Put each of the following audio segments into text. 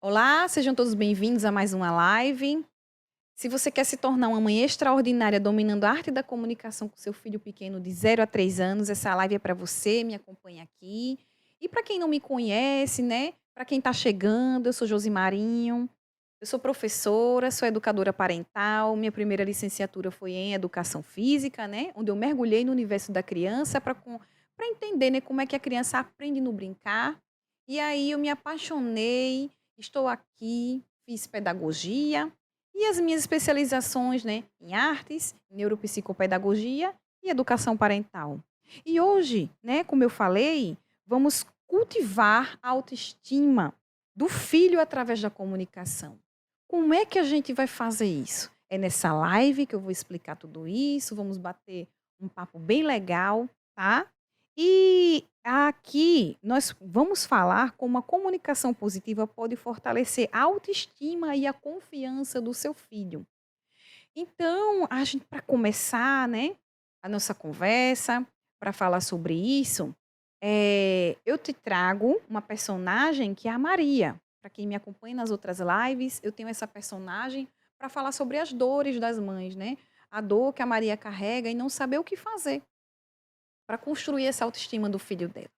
Olá, sejam todos bem-vindos a mais uma live. Se você quer se tornar uma mãe extraordinária dominando a arte da comunicação com seu filho pequeno de 0 a 3 anos, essa live é para você, me acompanha aqui. E para quem não me conhece, né? Para quem está chegando, eu sou Josimarinho, eu sou professora, sou educadora parental, minha primeira licenciatura foi em educação física, né? Onde eu mergulhei no universo da criança para entender, né, como é que a criança aprende no brincar. E aí eu me apaixonei. Estou aqui, fiz pedagogia e as minhas especializações, né, em artes, neuropsicopedagogia e educação parental. E hoje, né, como eu falei, vamos cultivar a autoestima do filho através da comunicação. Como é que a gente vai fazer isso? É nessa live que eu vou explicar tudo isso, vamos bater um papo bem legal, tá? E aqui nós vamos falar como a comunicação positiva pode fortalecer a autoestima e a confiança do seu filho. Então, a gente para começar, né, a nossa conversa, para falar sobre isso, eu te trago uma personagem que é a Maria. Para quem me acompanha nas outras lives, eu tenho essa personagem para falar sobre as dores das mães, né? A dor que a Maria carrega e não saber o que fazer para construir essa autoestima do filho dela,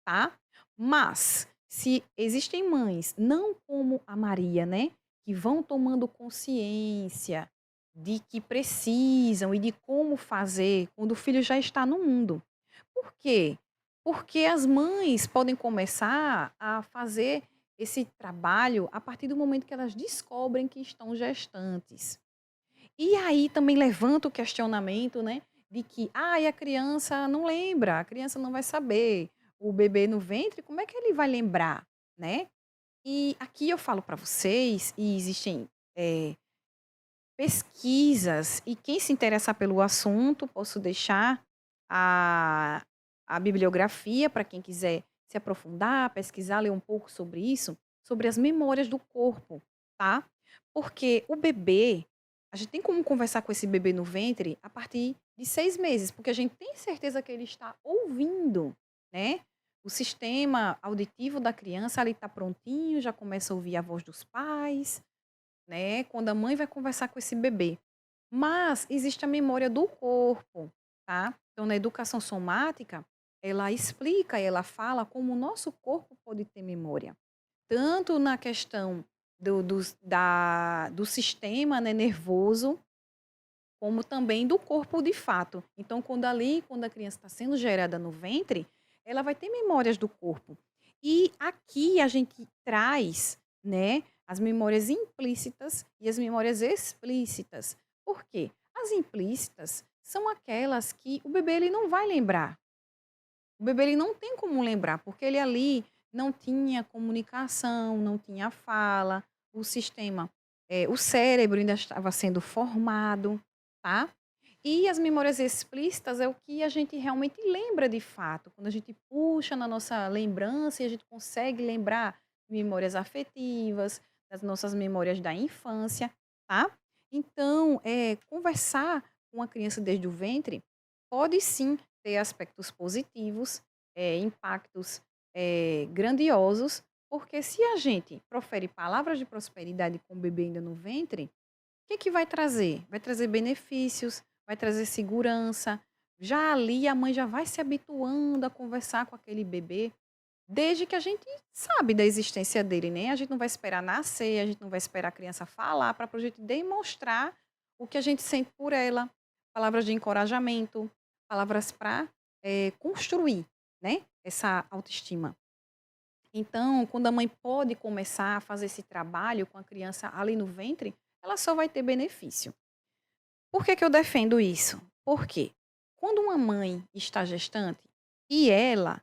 tá? Mas, se existem mães, não como a Maria, né, que vão tomando consciência de que precisam e de como fazer quando o filho já está no mundo. Por quê? Porque as mães podem começar a fazer esse trabalho a partir do momento que elas descobrem que estão gestantes. E aí também levanta o questionamento, né, de que, a criança não lembra, a criança não vai saber. O bebê no ventre, como é que ele vai lembrar, né? E aqui eu falo para vocês, e existem pesquisas, e quem se interessar pelo assunto, posso deixar a, a bibliografia para quem quiser se aprofundar, pesquisar, ler um pouco sobre isso, sobre as memórias do corpo, tá? Porque o bebê, a gente tem como conversar com esse bebê no ventre a partir de 6 meses, porque a gente tem certeza que ele está ouvindo, né? O sistema auditivo da criança ali está prontinho, já começa a ouvir a voz dos pais, né, quando a mãe vai conversar com esse bebê. Mas existe a memória do corpo, tá? Então, na educação somática, ela explica, ela fala como o nosso corpo pode ter memória. Tanto na questão do sistema, né, nervoso, como também do corpo de fato. Então, quando a criança está sendo gerada no ventre, ela vai ter memórias do corpo. E aqui a gente traz, né, as memórias implícitas e as memórias explícitas. Por quê? As implícitas são aquelas que o bebê ele não vai lembrar. O bebê ele não tem como lembrar, porque ele ali não tinha comunicação, não tinha fala, o sistema, o cérebro ainda estava sendo formado, tá? E as memórias explícitas é o que a gente realmente lembra de fato, quando a gente puxa na nossa lembrança e a gente consegue lembrar memórias afetivas, das nossas memórias da infância, tá? Então, conversar com a criança desde o ventre pode sim ter aspectos positivos, impactos, grandiosos, porque se a gente profere palavras de prosperidade com o bebê ainda no ventre, o que que vai trazer? Vai trazer benefícios, vai trazer segurança. Já ali a mãe já vai se habituando a conversar com aquele bebê, desde que a gente sabe da existência dele, né? A gente não vai esperar nascer, a gente não vai esperar a criança falar para a gente demonstrar o que a gente sente por ela. Palavras de encorajamento, palavras para construir, né, essa autoestima. Então, quando a mãe pode começar a fazer esse trabalho com a criança ali no ventre, ela só vai ter benefício. Por que que eu defendo isso? Porque quando uma mãe está gestante e ela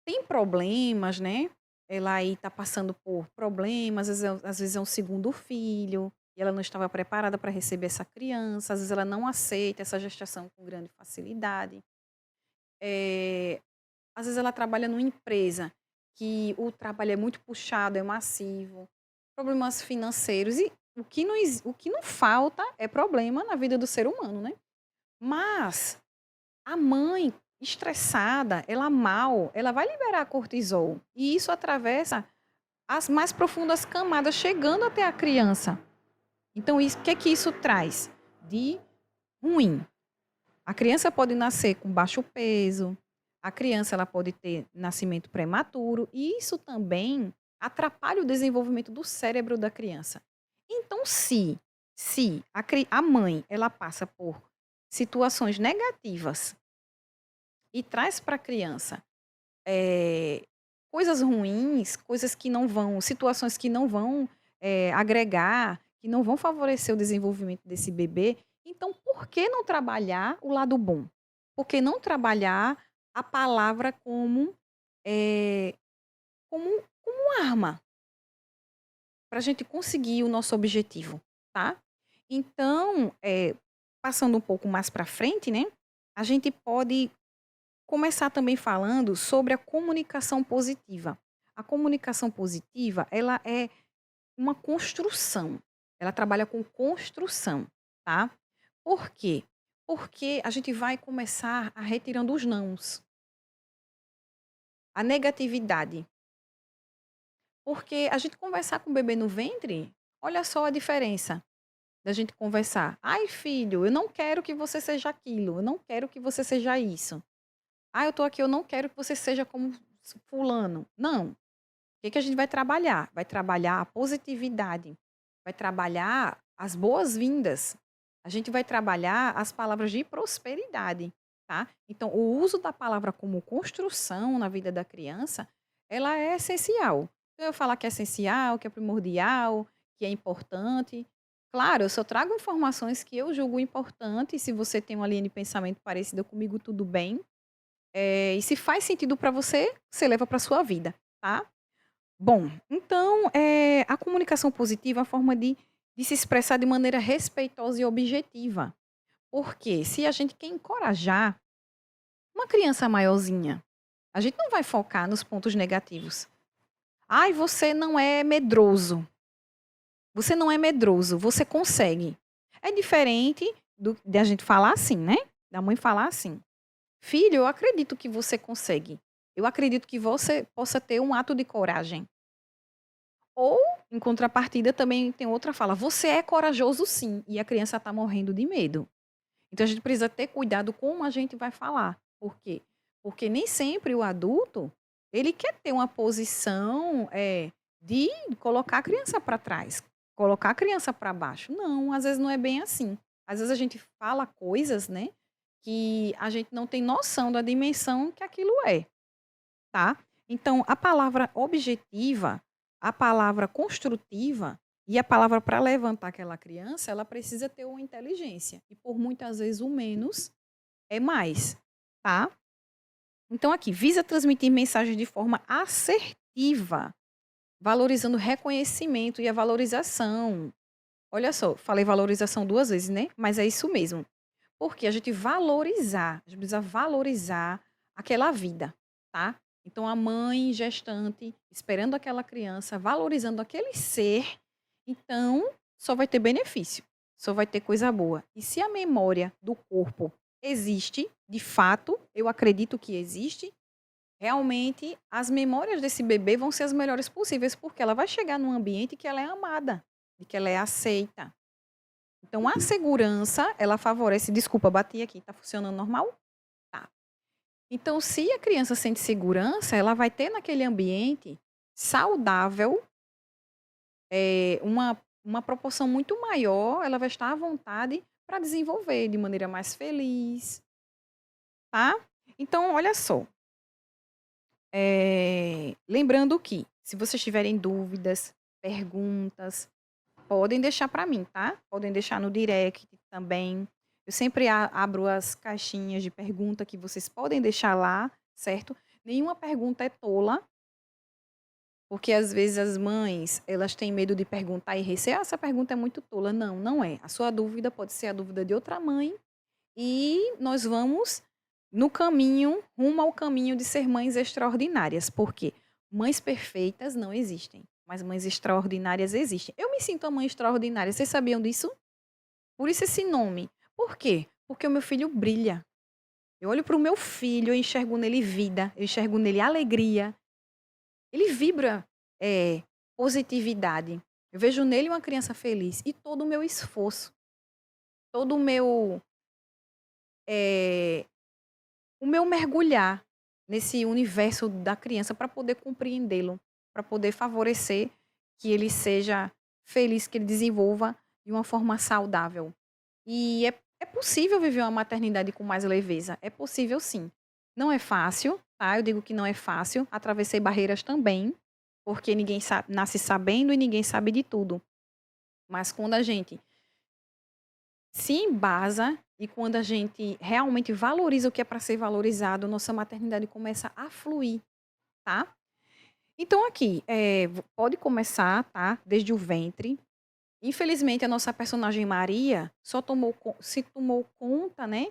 tem problemas, né, ela aí está passando por problemas, às vezes é um segundo filho, e ela não estava preparada para receber essa criança, às vezes ela não aceita essa gestação com grande facilidade. Eh, Às vezes ela trabalha numa empresa que o trabalho é muito puxado, é massivo, problemas financeiros e o que não falta é problema na vida do ser humano, né. Mas a mãe estressada, ela mal, ela vai liberar cortisol e isso atravessa as mais profundas camadas chegando até a criança. Então, o que é que isso traz de ruim? A criança pode nascer com baixo peso, a criança ela pode ter nascimento prematuro, e isso também atrapalha o desenvolvimento do cérebro da criança. Então, se a mãe ela passa por situações negativas e traz para a criança eh, coisas ruins, coisas que não vão, situações que não vão agregar, que não vão favorecer o desenvolvimento desse bebê, então por que não trabalhar o lado bom? Por que não trabalhar a palavra eh, como arma para a gente conseguir o nosso objetivo, tá? Então, passando um pouco mais para frente, né? A gente pode começar também falando sobre a comunicação positiva. A comunicação positiva, ela é uma construção. Ela trabalha com construção, tá? Por quê? Porque a gente vai começar a retirando os nãos, a negatividade. Porque a gente conversar com o bebê no ventre, olha só a diferença da gente conversar. Ai, filho, eu não quero que você seja aquilo, eu não quero que você seja isso. Ah, eu tô aqui, eu não quero que você seja como fulano. Não. O que que a gente vai trabalhar? Vai trabalhar a positividade, vai trabalhar as boas-vindas. A gente vai trabalhar as palavras de prosperidade, tá? Então, o uso da palavra como construção na vida da criança, ela é essencial. Então, eu falar que é essencial, que é primordial, que é importante. Claro, eu só trago informações que eu julgo importantes. Se você tem uma linha de pensamento parecida comigo, tudo bem. E se faz sentido para você, você leva para sua vida, tá? Bom, então, a comunicação positiva é a forma de se expressar de maneira respeitosa e objetiva. Porque se a gente quer encorajar uma criança maiorzinha, a gente não vai focar nos pontos negativos. Ai, você não é medroso. Você não é medroso, você consegue. É diferente de a gente falar assim, né? Da mãe falar assim. Filho, eu acredito que você consegue. Eu acredito que você possa ter um ato de coragem. Ou, em contrapartida, também tem outra fala: você é corajoso sim, e a criança está morrendo de medo. Então a gente precisa ter cuidado como a gente vai falar. Por quê? Porque nem sempre o adulto, ele quer ter uma posição de colocar a criança para trás, colocar a criança para baixo. Não, às vezes não é bem assim. Às vezes a gente fala coisas, né, que a gente não tem noção da dimensão que aquilo é, tá? Então, a palavra objetiva, a palavra construtiva e a palavra para levantar aquela criança, ela precisa ter uma inteligência. E por muitas vezes o menos é mais, tá? Então, aqui, visa transmitir mensagens de forma assertiva, valorizando o reconhecimento e a valorização. Olha só, falei valorização 2 vezes, né? Mas é isso mesmo. Porque a gente precisa valorizar aquela vida, tá? Então a mãe gestante esperando aquela criança, valorizando aquele ser, então só vai ter benefício, só vai ter coisa boa. E se a memória do corpo existe, de fato, eu acredito que existe, realmente as memórias desse bebê vão ser as melhores possíveis, porque ela vai chegar num ambiente que ela é amada, e que ela é aceita. Então a segurança, ela favorece, desculpa, bati aqui, tá funcionando normal? Tá. Então se a criança sente segurança, ela vai ter naquele ambiente saudável, uma proporção muito maior, ela vai estar à vontade para desenvolver de maneira mais feliz, tá? Então olha só, lembrando que se vocês tiverem dúvidas, perguntas, podem deixar para mim, tá? Podem deixar no direct também. Eu sempre abro as caixinhas de pergunta que vocês podem deixar lá, certo? Nenhuma pergunta é tola, porque às vezes as mães, elas têm medo de perguntar e receio, essa pergunta é muito tola. Não, não é. A sua dúvida pode ser a dúvida de outra mãe e nós vamos no caminho, rumo ao caminho de ser mães extraordinárias. Porque mães perfeitas não existem, mas mães extraordinárias existem. Eu me sinto uma mãe extraordinária. Vocês sabiam disso? Por isso esse nome. Por quê? Porque o meu filho brilha. Eu olho para o meu filho, eu enxergo nele vida, eu enxergo nele alegria. Ele vibra positividade. Eu vejo nele uma criança feliz e todo o meu esforço, todo eh, o meu mergulhar nesse universo da criança para poder compreendê-lo, para poder favorecer que ele seja feliz, que ele desenvolva de uma forma saudável. E é possível viver uma maternidade com mais leveza. É possível sim. Não é fácil, tá? Eu digo que não é fácil. Atravessei barreiras também, porque ninguém nasce sabendo e ninguém sabe de tudo. Mas quando a gente se embasa e quando a gente realmente valoriza o que é para ser valorizado, nossa maternidade começa a fluir, tá? Então aqui, pode começar, tá? Desde o ventre. Infelizmente, a nossa personagem Maria só se tomou conta, né,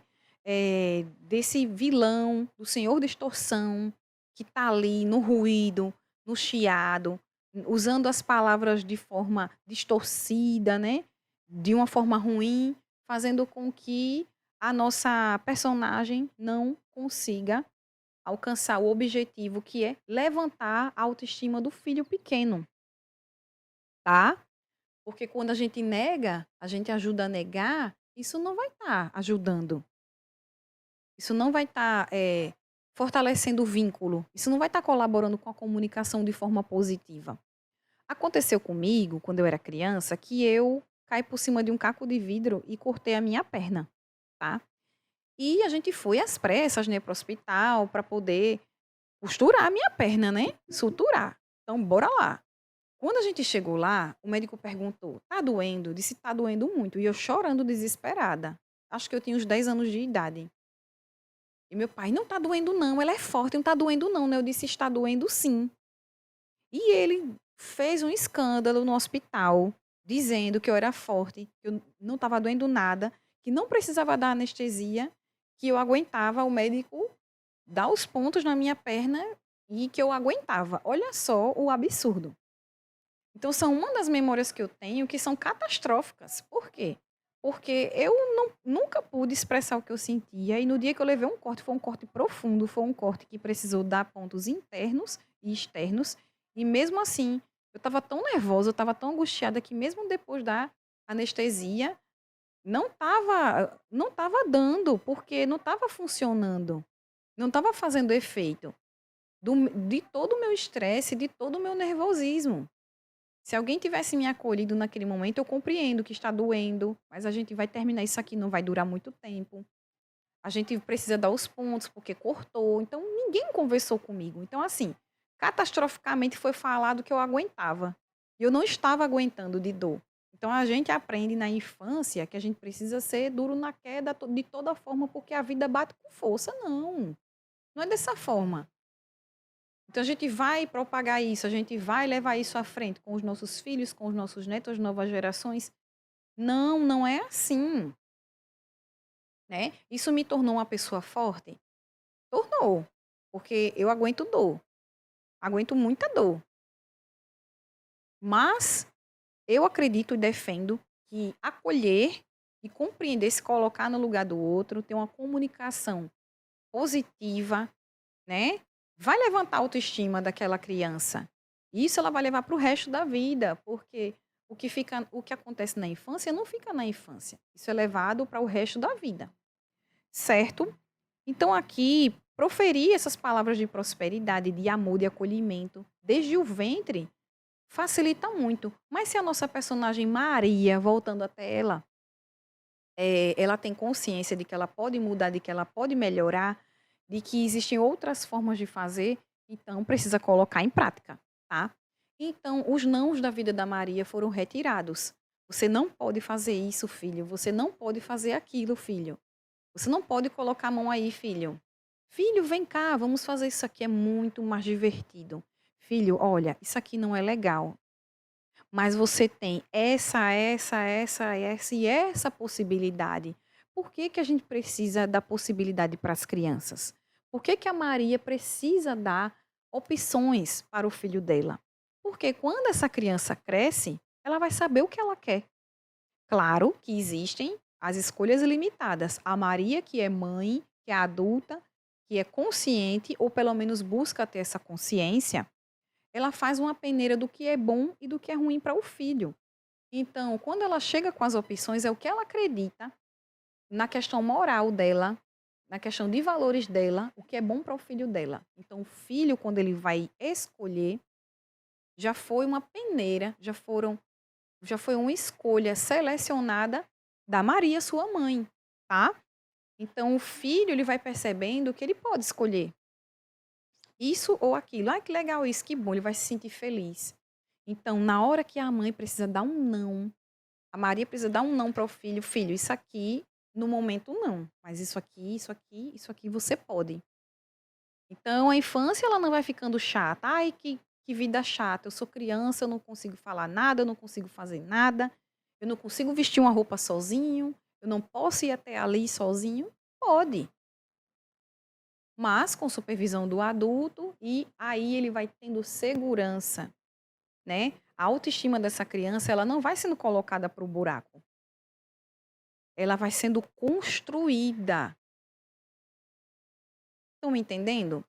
desse vilão, do senhor distorção, que tá ali no ruído, no chiado, usando as palavras de forma distorcida, né, de uma forma ruim, fazendo com que a nossa personagem não consiga alcançar o objetivo que é levantar a autoestima do filho pequeno, tá? Porque quando a gente nega, a gente ajuda a negar, isso não vai estar ajudando. Isso não vai estar, fortalecendo o vínculo. Isso não vai estar colaborando com a comunicação de forma positiva. Aconteceu comigo, quando eu era criança, que eu caí por cima de um caco de vidro e cortei a minha perna, tá. E a gente foi às pressas, né, para o hospital para poder costurar a minha perna, né, suturar. Então bora lá. Quando a gente chegou lá, o médico perguntou: "Tá doendo?" Eu disse: "Tá doendo muito", e eu chorando desesperada. Acho que eu tinha uns 10 anos de idade. E meu pai: "Não tá doendo não, ela é forte, não tá doendo não", né, eu disse: "Está doendo sim". E ele fez um escândalo no hospital, dizendo que eu era forte, que eu não estava doendo nada, que não precisava dar anestesia, que eu aguentava o médico dar os pontos na minha perna e que eu aguentava. Olha só o absurdo. Então são uma das memórias que eu tenho que são catastróficas. Por quê? Porque eu nunca pude expressar o que eu sentia e no dia que eu levei um corte, foi um corte profundo, foi um corte que precisou dar pontos internos e externos e mesmo assim, eu estava tão nervosa, eu estava tão angustiada que mesmo depois da anestesia, não estava dando, porque não estava funcionando, não estava fazendo efeito de todo o meu estresse, de todo o meu nervosismo. Se alguém tivesse me acolhido naquele momento, eu compreendo que está doendo, mas a gente vai terminar isso aqui, não vai durar muito tempo. A gente precisa dar os pontos, porque cortou. Então, ninguém conversou comigo. Então, assim, catastroficamente foi falado que eu aguentava. E eu não estava aguentando de dor. Então, a gente aprende na infância que a gente precisa ser duro na queda de toda forma, porque a vida bate com força. Não, não é dessa forma. Então a gente vai propagar isso, a gente vai levar isso à frente com os nossos filhos, com os nossos netos, as novas gerações. Não, não é assim, né. Isso me tornou uma pessoa forte? Tornou, porque eu aguento dor, aguento muita dor. Mas eu acredito e defendo que acolher e compreender, se colocar no lugar do outro, ter uma comunicação positiva, né, vai levantar a autoestima daquela criança. Isso ela vai levar para o resto da vida, porque o que acontece na infância não fica na infância. Isso é levado para o resto da vida, certo? Então aqui proferir essas palavras de prosperidade, de amor, de acolhimento desde o ventre facilita muito. Mas se a nossa personagem Maria, voltando até ela, ela tem consciência de que ela pode mudar, de que ela pode melhorar, de que existem outras formas de fazer, então precisa colocar em prática, tá? Então, os nãos da vida da Maria foram retirados. Você não pode fazer isso, filho. Você não pode fazer aquilo, filho. Você não pode colocar a mão aí, filho. Filho, vem cá, vamos fazer isso aqui, é muito mais divertido. Filho, olha, isso aqui não é legal. Mas você tem essa e essa possibilidade. Por que que a gente precisa dar possibilidade para as crianças? Por que que a Maria precisa dar opções para o filho dela? Porque quando essa criança cresce, ela vai saber o que ela quer. Claro que existem as escolhas limitadas. A Maria, que é mãe, que é adulta, que é consciente, ou pelo menos busca ter essa consciência, ela faz uma peneira do que é bom e do que é ruim para o filho. Então, quando ela chega com as opções, é o que ela acredita na questão moral dela, na questão de valores dela, o que é bom para o filho dela. Então, o filho, quando ele vai escolher, já foi uma peneira, já foi uma escolha selecionada da Maria, sua mãe, tá? Então, o filho, ele vai percebendo que ele pode escolher isso ou aquilo. Ah, que legal isso, que bom, ele vai se sentir feliz. Então, na hora que a mãe precisa dar um não, a Maria precisa dar um não para o filho, filho, isso aqui, no momento não, mas isso aqui, isso aqui, isso aqui você pode. Então, a infância ela não vai ficando chata. Ai, que vida chata. Eu sou criança, eu não consigo falar nada, eu não consigo fazer nada, eu não consigo vestir uma roupa sozinho, eu não posso ir até ali sozinho. Pode, mas com supervisão do adulto e aí ele vai tendo segurança, né? A autoestima dessa criança, ela não vai sendo colocada para o buraco. Ela vai sendo construída. Estão me entendendo?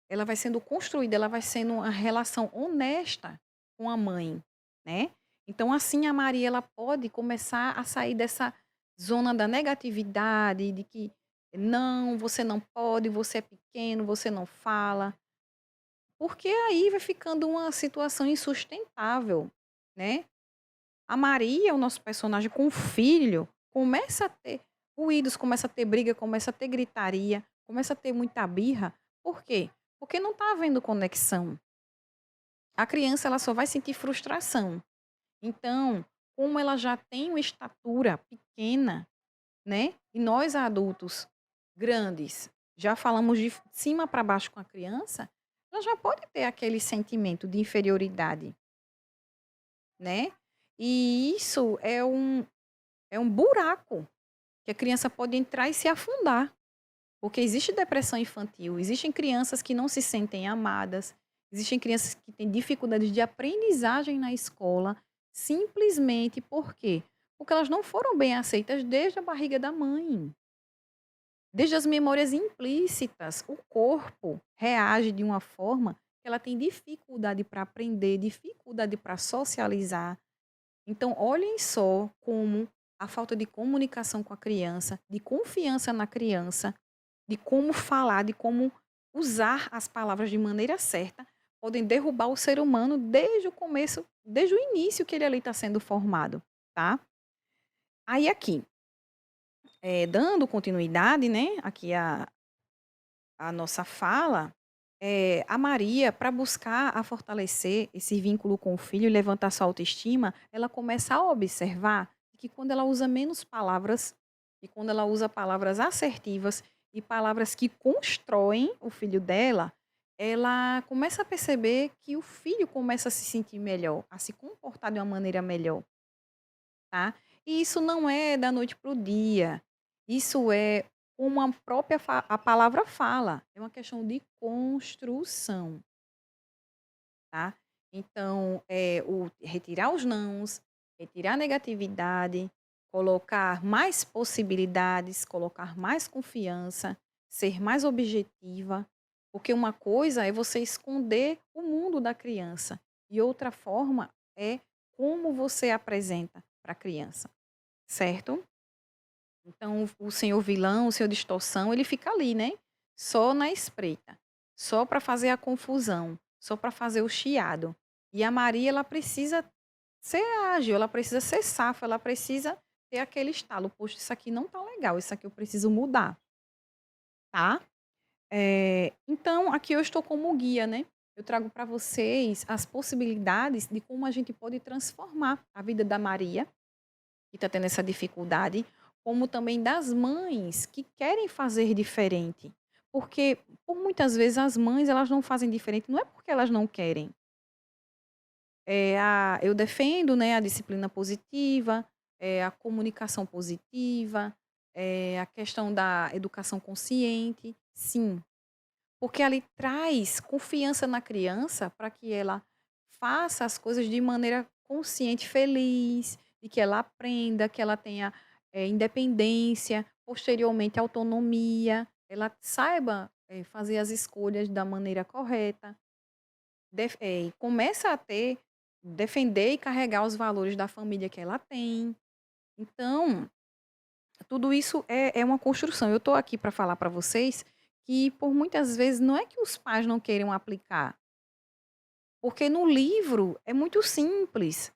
Ela vai sendo construída, ela vai sendo uma relação honesta com a mãe, né. Então, assim, a Maria ela pode começar a sair dessa zona da negatividade, de que: "Não, você não pode, você é pequeno, você não fala", porque aí vai ficando uma situação insustentável, né. A Maria, o nosso personagem com o filho, começa a ter ruídos, começa a ter briga, começa a ter gritaria, começa a ter muita birra. Por quê? Porque não está havendo conexão. A criança ela só vai sentir frustração. Então, como ela já tem uma estatura pequena, né? E nós adultos grandes já falamos de cima para baixo com a criança, ela já pode ter aquele sentimento de inferioridade, né? E isso é um buraco que a criança pode entrar e se afundar, porque existe depressão infantil, existem crianças que não se sentem amadas, existem crianças que têm dificuldades de aprendizagem na escola, simplesmente por quê? Porque elas não foram bem aceitas desde a barriga da mãe. Desde as memórias implícitas, o corpo reage de uma forma que ela tem dificuldade para aprender, dificuldade para socializar. Então, olhem só como a falta de comunicação com a criança, de confiança na criança, de como falar, de como usar as palavras de maneira certa, podem derrubar o ser humano desde o começo, desde o início que ele ali está sendo formado, tá? Aí aqui, dando continuidade, né, aqui a nossa fala, a Maria, para buscar a fortalecer esse vínculo com o filho e levantar sua autoestima, ela começa a observar que quando ela usa menos palavras, e quando ela usa palavras assertivas e palavras que constroem o filho dela, ela começa a perceber que o filho começa a se sentir melhor, a se comportar de uma maneira melhor, tá? E isso não é da noite para o dia. Isso é como a própria a palavra fala, é uma questão de construção, tá? Então, o retirar os nãos, retirar a negatividade, colocar mais possibilidades, colocar mais confiança, ser mais objetiva, porque uma coisa é você esconder o mundo da criança e outra forma é como você apresenta para a criança, certo? Então, o senhor vilão, o senhor distorção, ele fica ali, né? Só na espreita, só para fazer a confusão, só para fazer o chiado. E a Maria, ela precisa ser ágil, ela precisa ser safa, ela precisa ter aquele estalo. Poxa, isso aqui não tá legal, isso aqui eu preciso mudar, tá? Então, aqui eu estou como guia, né? Eu trago para vocês as possibilidades de como a gente pode transformar a vida da Maria que está tendo essa dificuldade, como também das mães que querem fazer diferente. Porque, por muitas vezes, as mães elas não fazem diferente, não é porque elas não querem. Eu defendo né, a disciplina positiva, a comunicação positiva, a questão da educação consciente, sim. Porque ali traz confiança na criança para que ela faça as coisas de maneira consciente, feliz, e que ela aprenda, que ela tenha, independência, posteriormente autonomia, ela saiba, fazer as escolhas da maneira correta. começa a ter defender e carregar os valores da família que ela tem. Então, tudo isso é uma construção. Eu estou aqui para falar para vocês que, por muitas vezes, não é que os pais não queiram aplicar, porque no livro é muito simples.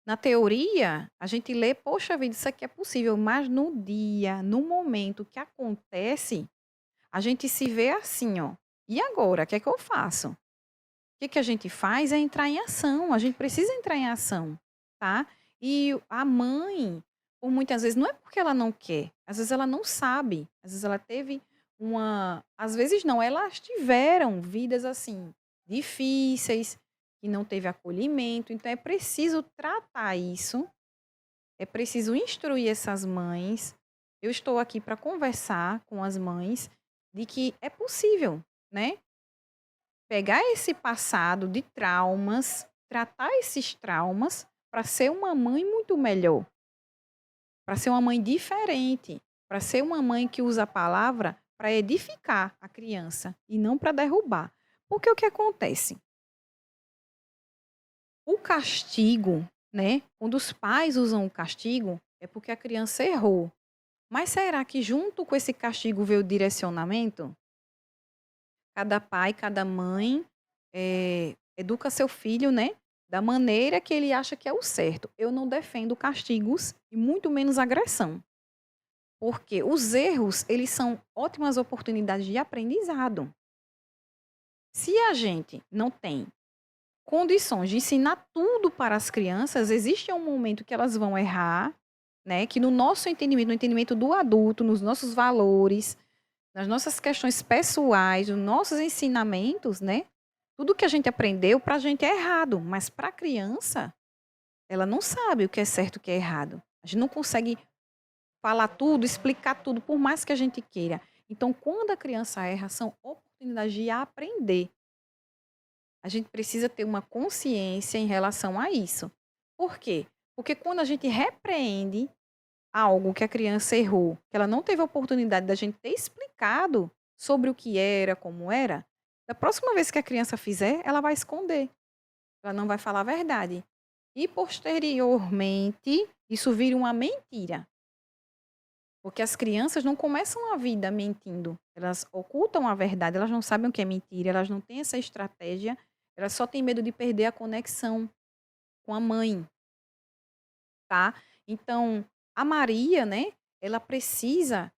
Na teoria, a gente lê, poxa vida, isso aqui é possível, mas no dia, no momento que acontece, a gente se vê assim, ó. E agora, o que é que eu faço? O que que a gente faz é entrar em ação, a gente precisa entrar em ação, tá? E a mãe, por muitas vezes, não é porque ela não quer, às vezes ela não sabe, às vezes ela teve às vezes não, elas tiveram vidas assim, difíceis, que não teve acolhimento, então é preciso tratar isso, é preciso instruir essas mães. Eu estou aqui para conversar com as mães de que é possível, né? Pegar esse passado de traumas, tratar esses traumas para ser uma mãe muito melhor, para ser uma mãe diferente, para ser uma mãe que usa a palavra para edificar a criança e não para derrubar. Porque o que acontece? O castigo, né? Quando os pais usam o castigo, é porque a criança errou. Mas será que junto com esse castigo veio o direcionamento? Cada pai, cada mãe educa seu filho, né, da maneira que ele acha que é o certo. Eu não defendo castigos e muito menos agressão, porque os erros, eles são ótimas oportunidades de aprendizado. Se a gente não tem condições de ensinar tudo para as crianças, existe um momento que elas vão errar, né, que no nosso entendimento, no entendimento do adulto, nos nossos valores, nas nossas questões pessoais, nos nossos ensinamentos, né? Tudo que a gente aprendeu para a gente é errado, mas para a criança, ela não sabe o que é certo e o que é errado. A gente não consegue falar tudo, explicar tudo, por mais que a gente queira. Então, quando a criança erra, são oportunidades de aprender. A gente precisa ter uma consciência em relação a isso. Por quê? Porque quando a gente repreende algo que a criança errou, que ela não teve a oportunidade da gente ter explicado sobre o que era, como era, da próxima vez que a criança fizer, ela vai esconder. Ela não vai falar a verdade. E posteriormente, isso vira uma mentira. Porque as crianças não começam a vida mentindo. Elas ocultam a verdade, elas não sabem o que é mentira, elas não têm essa estratégia, elas só têm medo de perder a conexão com a mãe, tá? Então, a Maria, né, ela precisa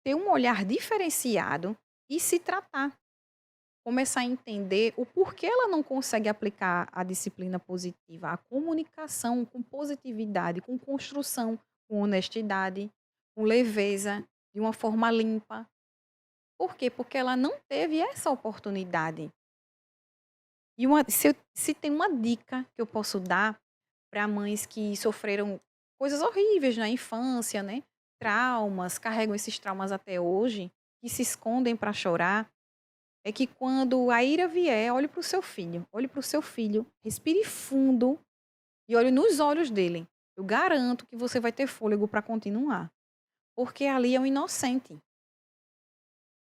ter um olhar diferenciado e se tratar. Começar a entender o porquê ela não consegue aplicar a disciplina positiva, a comunicação com positividade, com construção, com honestidade, com leveza, de uma forma limpa. Por quê? Porque ela não teve essa oportunidade. E se tem uma dica que eu posso dar para mães que sofreram coisas horríveis na infância, né? Traumas, carregam esses traumas até hoje, que se escondem para chorar, é que quando a ira vier, olhe para o seu filho, respire fundo e olhe nos olhos dele. Eu garanto que você vai ter fôlego para continuar, porque ali é um inocente.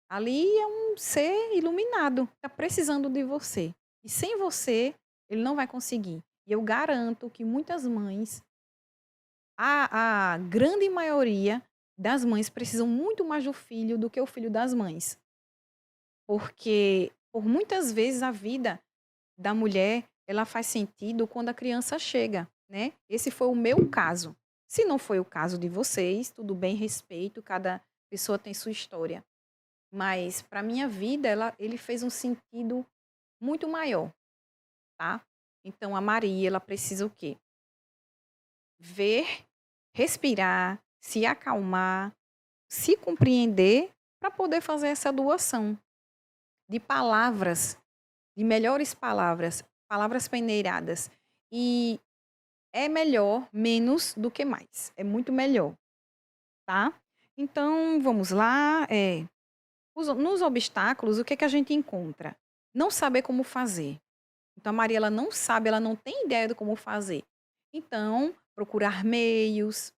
Ali é um ser iluminado, está precisando de você. E sem você, ele não vai conseguir. E eu garanto que muitas mães, a grande maioria das mães precisam muito mais do filho do que o filho das mães. Porque, por muitas vezes, a vida da mulher, ela faz sentido quando a criança chega, né? Esse foi o meu caso. Se não foi o caso de vocês, tudo bem, respeito, cada pessoa tem sua história. Mas para minha vida, ele fez um sentido muito maior, tá? Então a Maria, ela precisa o quê? Ver, respirar, se acalmar, se compreender para poder fazer essa doação de palavras, de melhores palavras, palavras peneiradas. E é melhor menos do que mais. É muito melhor, tá? Então, vamos lá. Nos obstáculos, o que, que a gente encontra? Não saber como fazer. Então, a Maria ela não sabe, ela não tem ideia de como fazer. Então, procurar meios.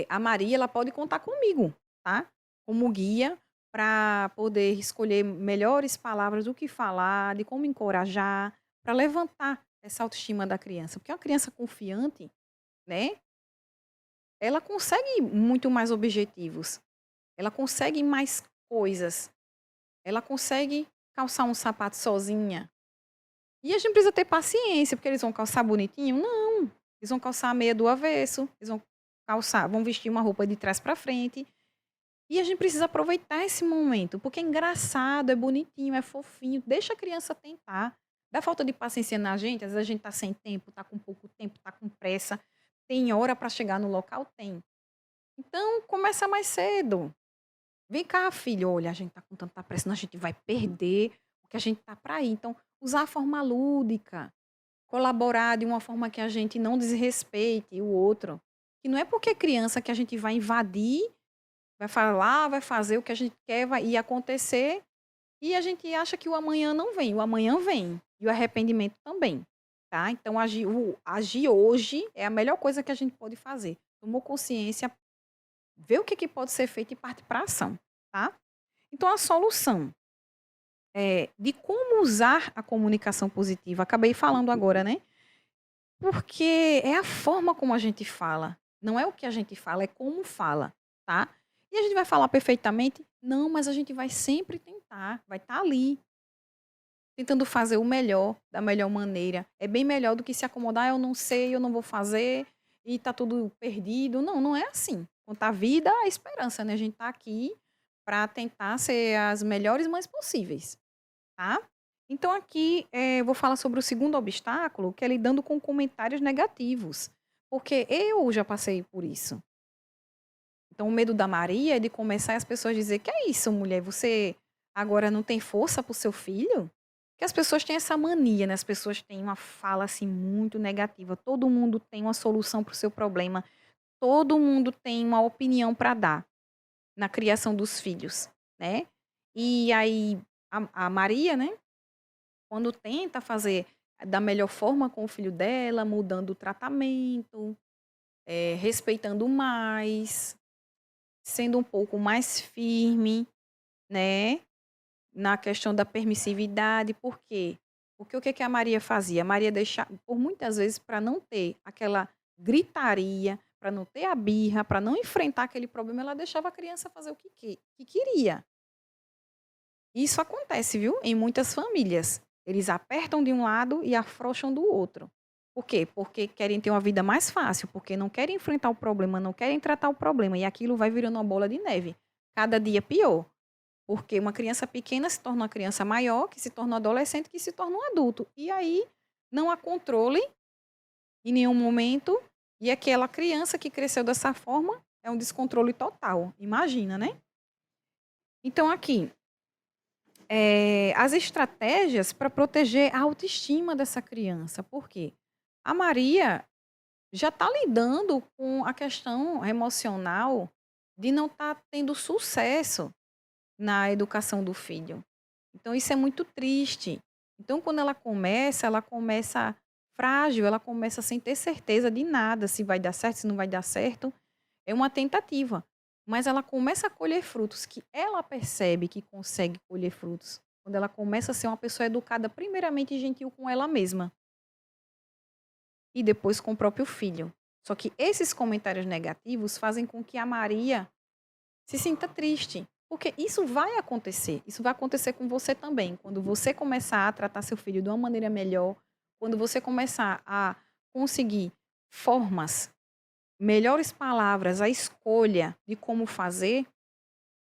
A Maria ela pode contar comigo, tá? Como guia para poder escolher melhores palavras do que falar, de como encorajar, para levantar essa autoestima da criança. Porque uma criança confiante, né, ela consegue muito mais objetivos, ela consegue mais coisas, ela consegue calçar um sapato sozinha. E a gente precisa ter paciência, porque eles vão calçar bonitinho? Não, eles vão calçar a meia do avesso, eles vão vestir uma roupa de trás para frente. E a gente precisa aproveitar esse momento, porque é engraçado, é bonitinho, é fofinho, deixa a criança tentar. Dá falta de paciência na gente, às vezes a gente tá sem tempo, tá com pouco tempo, tá com pressa, tem hora para chegar no local? Tem. Então, começa mais cedo. Vem cá, filho, olha, a gente tá com tanta pressa, senão a gente vai perder o que a gente tá para ir. Então, usar a forma lúdica, colaborar de uma forma que a gente não desrespeite o outro. Que não é porque é criança que a gente vai invadir, vai falar, vai fazer o que a gente quer, vai ir acontecer, e a gente acha que o amanhã não vem. O amanhã vem. E o arrependimento também. Tá? Então, agir hoje é a melhor coisa que a gente pode fazer. Tomou consciência, vê o que, que pode ser feito e parte para a ação. Tá? Então, a solução de como usar a comunicação positiva, acabei falando agora, né? Porque é a forma como a gente fala. Não é o que a gente fala, é como fala, tá? E a gente vai falar perfeitamente? Não, mas a gente vai sempre tentar, vai estar ali, tentando fazer o melhor, da melhor maneira. É bem melhor do que se acomodar, eu não sei, eu não vou fazer, e tá tudo perdido. Não, não é assim. Quanto à vida, a esperança, né? A gente tá aqui para tentar ser as melhores mães possíveis. Tá? Então aqui, eu vou falar sobre o segundo obstáculo, que é lidando com comentários negativos, porque eu já passei por isso. Então o medo da Maria é de começar e as pessoas dizer: "Que é isso, mulher, você agora não tem força para o seu filho?". Que as pessoas têm essa mania, né, as pessoas têm uma fala, assim, muito negativa, todo mundo tem uma solução para o seu problema, todo mundo tem uma opinião para dar na criação dos filhos, né. E aí a Maria, né, quando tenta fazer da melhor forma com o filho dela, mudando o tratamento, respeitando mais, sendo um pouco mais firme, né, na questão da permissividade. Por quê? Porque o que que a Maria fazia? A Maria deixava, por muitas vezes, para não ter aquela gritaria, para não ter a birra, para não enfrentar aquele problema, ela deixava a criança fazer o que queria. Isso acontece, viu, em muitas famílias. Eles apertam de um lado e afrouxam do outro. Por quê? Porque querem ter uma vida mais fácil, porque não querem enfrentar o problema, não querem tratar o problema, e aquilo vai virando uma bola de neve. Cada dia pior. Porque uma criança pequena se torna uma criança maior, que se torna um adolescente, que se torna um adulto. E aí não há controle em nenhum momento, e aquela criança que cresceu dessa forma é um descontrole total. Imagina, né? Então aqui, as estratégias para proteger a autoestima dessa criança. Por quê? A Maria já está lidando com a questão emocional de não estar tendo sucesso na educação do filho. Então isso é muito triste. Então quando ela começa frágil, ela começa sem ter certeza de nada, se vai dar certo, se não vai dar certo. É uma tentativa, mas ela começa a colher frutos que ela percebe que consegue colher frutos, quando ela começa a ser uma pessoa educada, primeiramente e gentil com ela mesma, e depois com o próprio filho. Só que esses comentários negativos fazem com que a Maria se sinta triste, porque isso vai acontecer com você também, quando você começar a tratar seu filho de uma maneira melhor, quando você começar a conseguir formas, melhores palavras, a escolha de como fazer,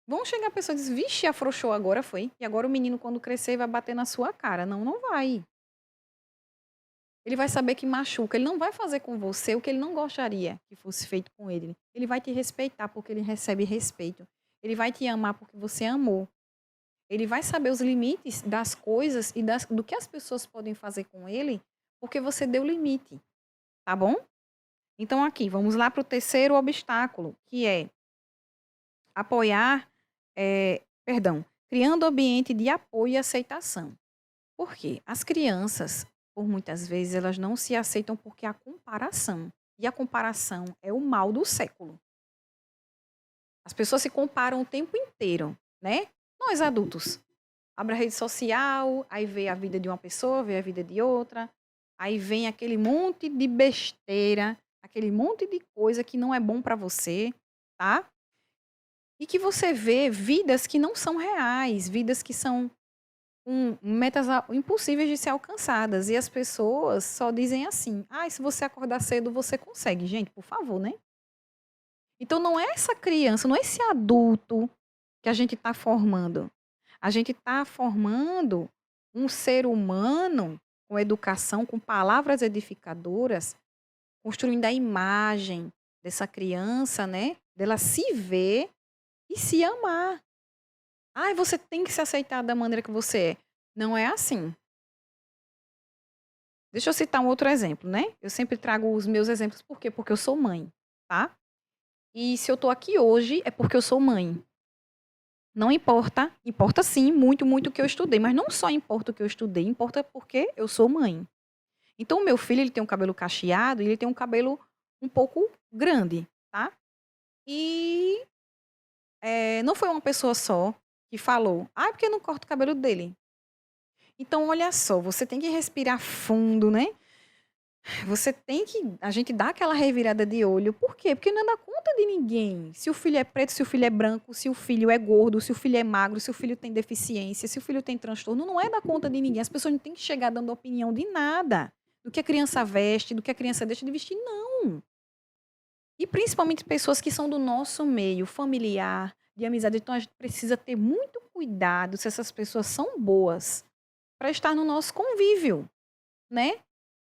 vão chegar pessoas e dizer: "Vixe, afrouxou agora foi. E agora o menino quando crescer vai bater na sua cara". Não, não vai. Ele vai saber que machuca, ele não vai fazer com você o que ele não gostaria que fosse feito com ele. Ele vai te respeitar porque ele recebe respeito. Ele vai te amar porque você amou. Ele vai saber os limites das coisas e do que as pessoas podem fazer com ele, porque você deu limite, tá bom? Então aqui, vamos lá para o terceiro obstáculo, que é apoiar, criando ambiente de apoio e aceitação. Por quê? As crianças, por muitas vezes, elas não se aceitam porque há comparação. E a comparação é o mal do século. As pessoas se comparam o tempo inteiro. né? Nós adultos. Abre a rede social, aí vê a vida de uma pessoa, vê a vida de outra, aí vem aquele monte de besteira, aquele monte de coisa que não é bom para você, tá? E que você vê vidas que não são reais, vidas que são metas impossíveis de ser alcançadas. E as pessoas só dizem assim: ah, se você acordar cedo, você consegue. Gente, por favor, né? Então não é essa criança, não é esse adulto que a gente está formando. A gente está formando um ser humano com educação, com palavras edificadoras, construindo a imagem dessa criança, né? Dela se ver e se amar. Ai, você tem que se aceitar da maneira que você é. Não é assim. Deixa eu citar um outro exemplo, né? Eu sempre trago os meus exemplos, por quê? Porque eu sou mãe, tá? E se eu tô aqui hoje é porque eu sou mãe. Não importa, importa sim muito, muito o que eu estudei, mas não só importa o que eu estudei, importa porque eu sou mãe. Então, o meu filho, ele tem um cabelo cacheado e ele tem um cabelo um pouco grande, tá? E não foi uma pessoa só que falou, ah, porque eu não corto o cabelo dele? Então, olha só, você tem que respirar fundo, né? Você tem que. A gente dá aquela revirada de olho. Por quê? Porque não dá conta de ninguém. Se o filho é preto, se o filho é branco, se o filho é gordo, se o filho é magro, se o filho tem deficiência, se o filho tem transtorno, não é dar conta de ninguém. As pessoas não têm que chegar dando opinião de nada. Do que a criança veste, do que a criança deixa de vestir, não. E principalmente pessoas que são do nosso meio familiar, de amizade. Então a gente precisa ter muito cuidado se essas pessoas são boas para estar no nosso convívio, né?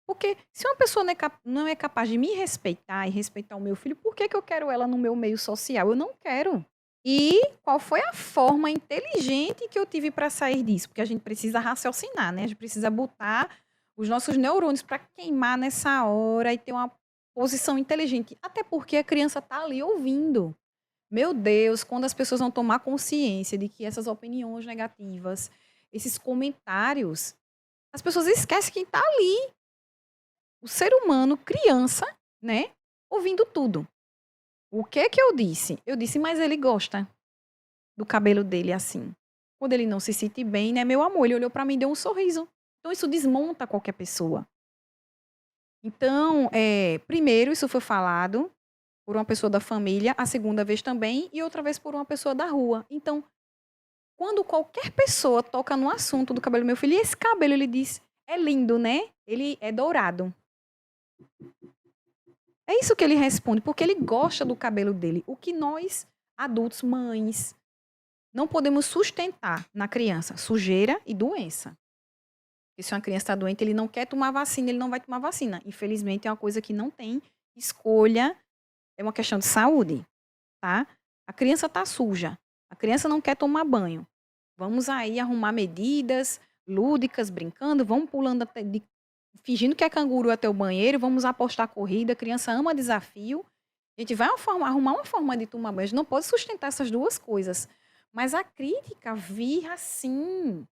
Porque se uma pessoa não é capaz de me respeitar e respeitar o meu filho, por que que eu quero ela no meu meio social? Eu não quero. E qual foi a forma inteligente que eu tive para sair disso? Porque a gente precisa raciocinar, né? A gente precisa botar os nossos neurônios para queimar nessa hora e ter uma posição inteligente. Até porque a criança está ali ouvindo. Meu Deus, quando as pessoas vão tomar consciência de que essas opiniões negativas, esses comentários, as pessoas esquecem quem está ali, o ser humano, criança, né, ouvindo tudo. O que que eu disse? Eu disse, mas ele gosta do cabelo dele assim. Quando ele não se sente bem, né, meu amor, ele olhou para mim e deu um sorriso. Então isso desmonta qualquer pessoa. Então, primeiro isso foi falado por uma pessoa da família, a segunda vez também e outra vez por uma pessoa da rua. Então, quando qualquer pessoa toca no assunto do cabelo do meu filho, e esse cabelo, ele diz, é lindo, né? Ele é dourado. É isso que ele responde, porque ele gosta do cabelo dele. O que nós, adultos, mães, não podemos sustentar na criança, sujeira e doença. Porque se uma criança está doente, ele não quer tomar vacina, ele não vai tomar vacina. Infelizmente, é uma coisa que não tem escolha, é uma questão de saúde, tá? A criança está suja, a criança não quer tomar banho. Vamos aí arrumar medidas lúdicas, brincando, vamos pulando fingindo que é canguru até o banheiro, vamos apostar corrida, a criança ama desafio. A gente vai arrumar uma forma de tomar banho, a gente não pode sustentar essas duas coisas. Mas a crítica vir assim,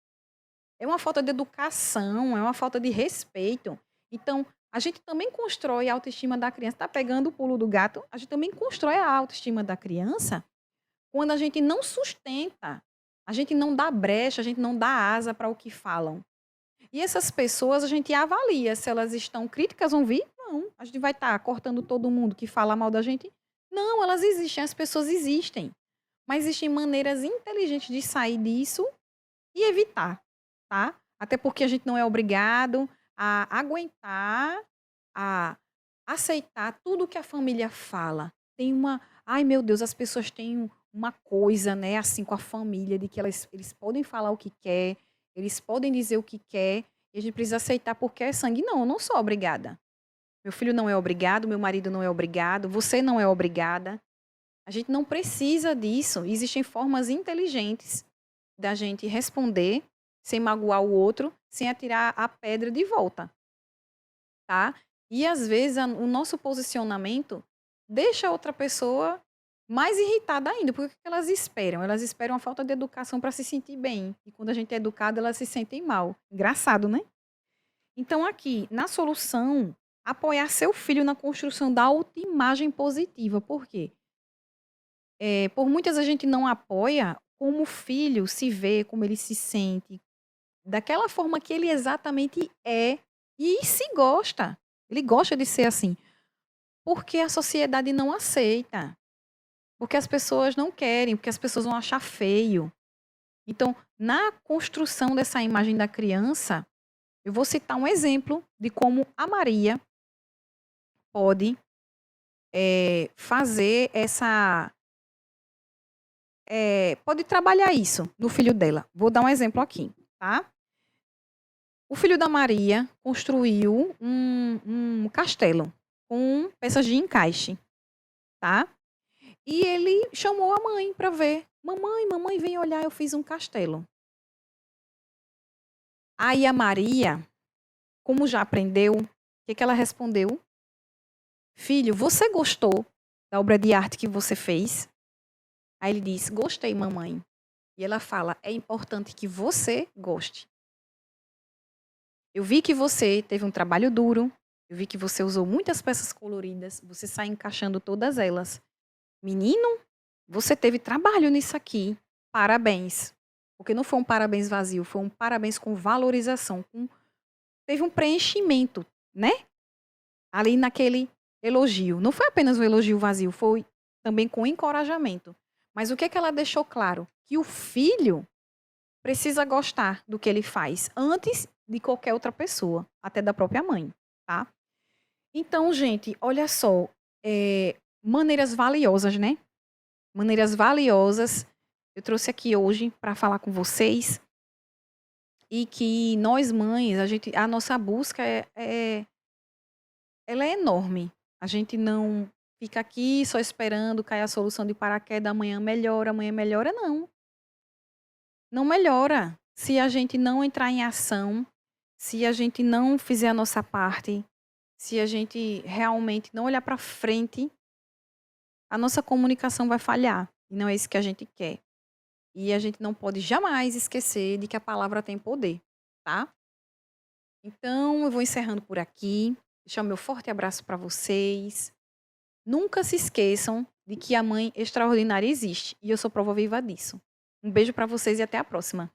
é uma falta de educação, é uma falta de respeito. Então, a gente também constrói a autoestima da criança. Está pegando o pulo do gato? A gente também constrói a autoestima da criança quando a gente não sustenta, a gente não dá brecha, a gente não dá asa para o que falam. E essas pessoas a gente avalia se elas estão críticas, vão vir? Não. A gente vai estar cortando todo mundo que fala mal da gente? Não, elas existem, as pessoas existem. Mas existem maneiras inteligentes de sair disso e evitar, tá? Até porque a gente não é obrigado a aguentar, a aceitar tudo que a família fala. Tem uma, ai meu Deus, as pessoas têm uma coisa, né, assim com a família de que eles podem falar o que quer, eles podem dizer o que quer, e a gente precisa aceitar porque é sangue. Não, eu não sou obrigada. Meu filho não é obrigado, meu marido não é obrigado, você não é obrigada. A gente não precisa disso. Existem formas inteligentes da gente responder sem magoar o outro, sem atirar a pedra de volta, tá? E às vezes o nosso posicionamento deixa a outra pessoa mais irritada ainda, porque o que elas esperam? Elas esperam a falta de educação para se sentir bem. E quando a gente é educado, elas se sentem mal. Engraçado, né? Então, aqui, na solução, apoiar seu filho na construção da autoimagem positiva. Por quê? Por muitas a gente não apoia como o filho se vê, como ele se sente, daquela forma que ele exatamente é e se gosta. Ele gosta de ser assim, porque a sociedade não aceita, porque as pessoas não querem, porque as pessoas vão achar feio. Então, na construção dessa imagem da criança, eu vou citar um exemplo de como a Maria pode fazer pode trabalhar isso no filho dela. Vou dar um exemplo aqui, tá? O filho da Maria construiu um castelo com peças de encaixe, tá? E ele chamou a mãe para ver. Mamãe, mamãe, vem olhar, eu fiz um castelo. Aí a Maria, como já aprendeu, o que que ela respondeu? Filho, você gostou da obra de arte que você fez? Aí ele disse, gostei, mamãe. E ela fala, é importante que você goste. Eu vi que você teve um trabalho duro, eu vi que você usou muitas peças coloridas, você sai encaixando todas elas. Menino, você teve trabalho nisso aqui. Parabéns. Porque não foi um parabéns vazio, foi um parabéns com valorização. Teve um preenchimento, né? Ali naquele elogio. Não foi apenas um elogio vazio, foi também com encorajamento. Mas o que é que ela deixou claro? Que o filho precisa gostar do que ele faz antes de qualquer outra pessoa, até da própria mãe, tá? Então, gente, olha só, maneiras valiosas, né? Maneiras valiosas. Eu trouxe aqui hoje para falar com vocês e que nós mães, a nossa busca ela é enorme. A gente não fica aqui só esperando cair a solução de paraquedas, amanhã melhora, não. Não melhora. Se a gente não entrar em ação, se a gente não fizer a nossa parte, se a gente realmente não olhar para frente, a nossa comunicação vai falhar. E não é isso que a gente quer. E a gente não pode jamais esquecer de que a palavra tem poder, tá? Então, eu vou encerrando por aqui. Deixar o meu forte abraço para vocês. Nunca se esqueçam de que a mãe extraordinária existe. E eu sou prova viva disso. Um beijo para vocês e até a próxima.